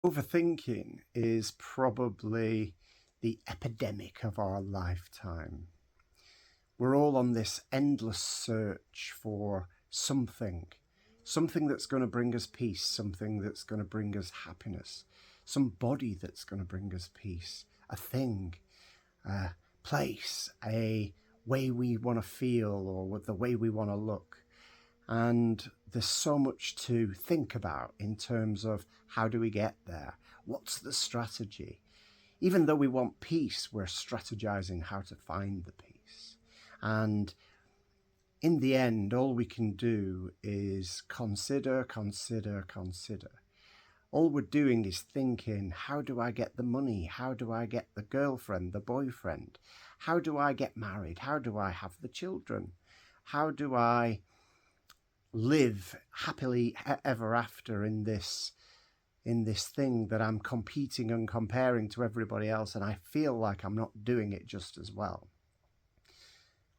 Overthinking is probably the epidemic of our lifetime. We're all on this endless search for something that's going to bring us peace, something that's going to bring us happiness, somebody that's going to bring us peace, a thing, a place, a way we want to feel, or with the way we want to look. And there's so much to think about in terms of how do we get there? What's the strategy? Even though we want peace, we're strategizing how to find the peace. And in the end, all we can do is consider. All we're doing is thinking, how do I get the money? How do I get the girlfriend, the boyfriend? How do I get married? How do I have the children? How do I live happily ever after in this thing that I'm competing and comparing to everybody else, and I feel like I'm not doing it just as well.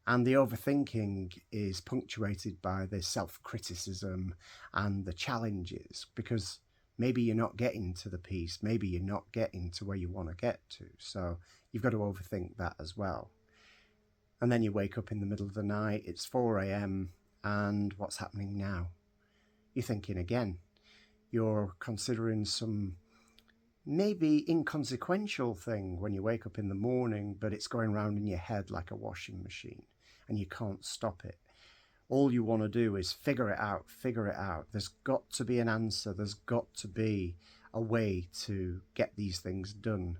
And the overthinking is punctuated by the self-criticism and the challenges, because maybe you're not getting to the peace, maybe you're not getting to where you want to get to, so you've got to overthink that as well. And then you wake up in the middle of the night, it's 4 a.m, and what's happening now? You're thinking again. You're considering some maybe inconsequential thing when you wake up in the morning, but it's going around in your head like a washing machine and you can't stop it. All you want to do is figure it out. There's got to be an answer. There's got to be a way to get these things done.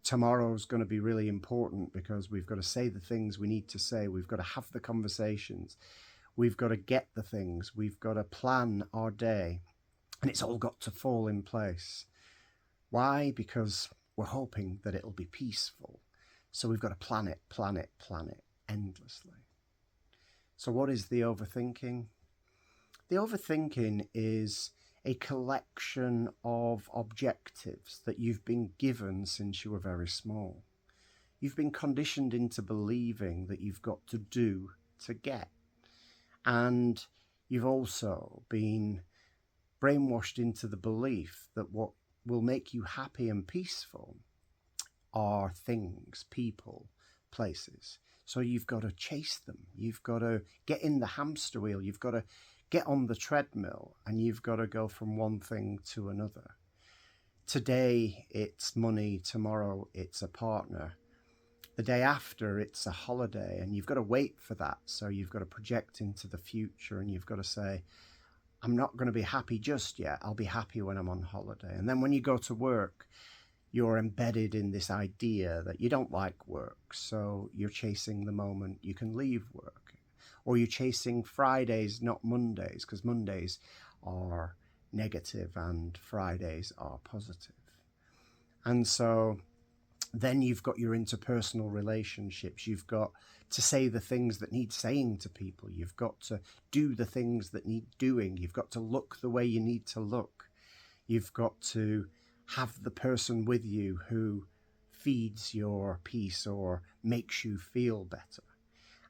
Tomorrow's going to be really important because we've got to say the things we need to say. We've got to have the conversations. We've got to get the things. We've got to plan our day. And it's all got to fall in place. Why? Because we're hoping that it'll be peaceful. So we've got to plan it endlessly. So what is the overthinking? The overthinking is a collection of objectives that you've been given since you were very small. You've been conditioned into believing that you've got to do to get. And you've also been brainwashed into the belief that what will make you happy and peaceful are things, people, places. So you've got to chase them. You've got to get in the hamster wheel. You've got to get on the treadmill, and you've got to go from one thing to another. Today it's money, tomorrow it's a partner. The day after it's a holiday, and you've got to wait for that. So you've got to project into the future, and you've got to say, I'm not going to be happy just yet. I'll be happy when I'm on holiday. And then when you go to work, you're embedded in this idea that you don't like work. So you're chasing the moment you can leave work. Or you're chasing Fridays, not Mondays, because Mondays are negative and Fridays are positive. And so then you've got your interpersonal relationships. You've got to say the things that need saying to people. You've got to do the things that need doing. You've got to look the way you need to look. You've got to have the person with you who feeds your peace or makes you feel better.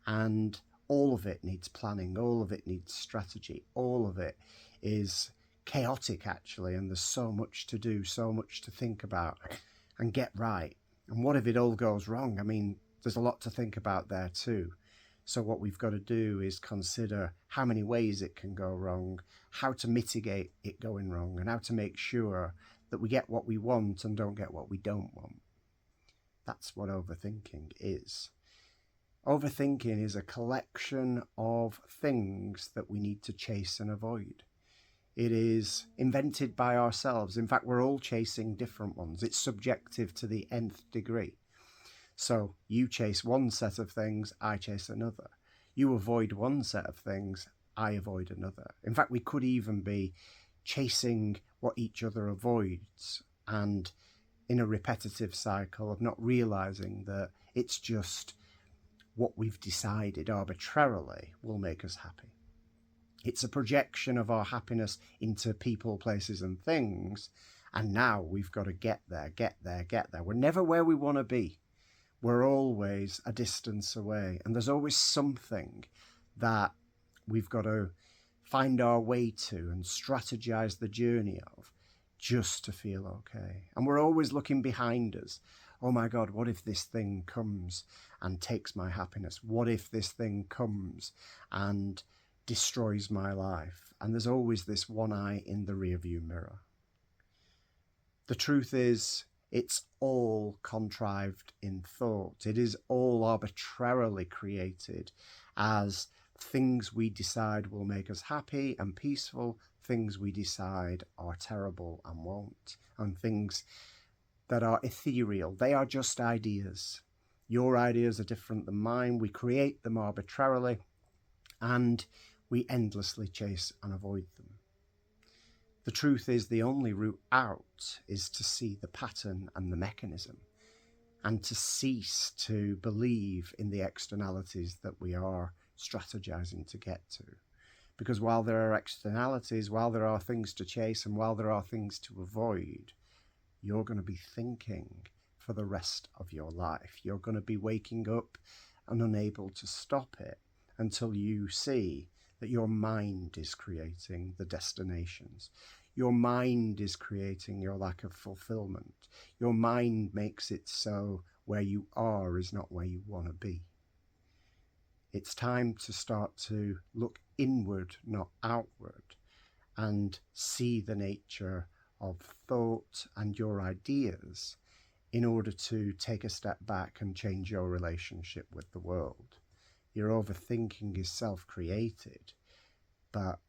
And all of it needs planning. All of it needs strategy. All of it is chaotic, actually. And there's so much to do, so much to think about and get right. And what if it all goes wrong? I mean, there's a lot to think about there too. So what we've got to do is consider how many ways it can go wrong, how to mitigate it going wrong, and how to make sure that we get what we want and don't get what we don't want. That's what overthinking is. Overthinking is a collection of things that we need to chase and avoid. It is invented by ourselves. In fact, we're all chasing different ones. It's subjective to the nth degree. So you chase one set of things, I chase another. You avoid one set of things, I avoid another. In fact, we could even be chasing what each other avoids, and in a repetitive cycle of not realizing that it's just what we've decided arbitrarily will make us happy. It's a projection of our happiness into people, places, and things. And now we've got to get there. We're never where we want to be. We're always a distance away. And there's always something that we've got to find our way to and strategize the journey of just to feel okay. And we're always looking behind us. Oh my God, what if this thing comes and takes my happiness? What if this thing comes and destroys my life? And there's always this one eye in the rearview mirror. The truth is, it's all contrived in thought. It is all arbitrarily created as things we decide will make us happy and peaceful, things we decide are terrible and won't, and things that are ethereal. They are just ideas. Your ideas are different than mine. We create them arbitrarily and we endlessly chase and avoid them. The truth is, the only route out is to see the pattern and the mechanism, and to cease to believe in the externalities that we are strategizing to get to. Because while there are externalities, while there are things to chase, and while there are things to avoid, you're going to be thinking for the rest of your life. You're going to be waking up and unable to stop it until you see that your mind is creating the destinations. Your mind is creating your lack of fulfillment. Your mind makes it so where you are is not where you want to be. It's time to start to look inward, not outward, and see the nature of thought and your ideas in order to take a step back and change your relationship with the world. Your overthinking is self-created, but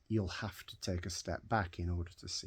you'll have to take a step back in order to see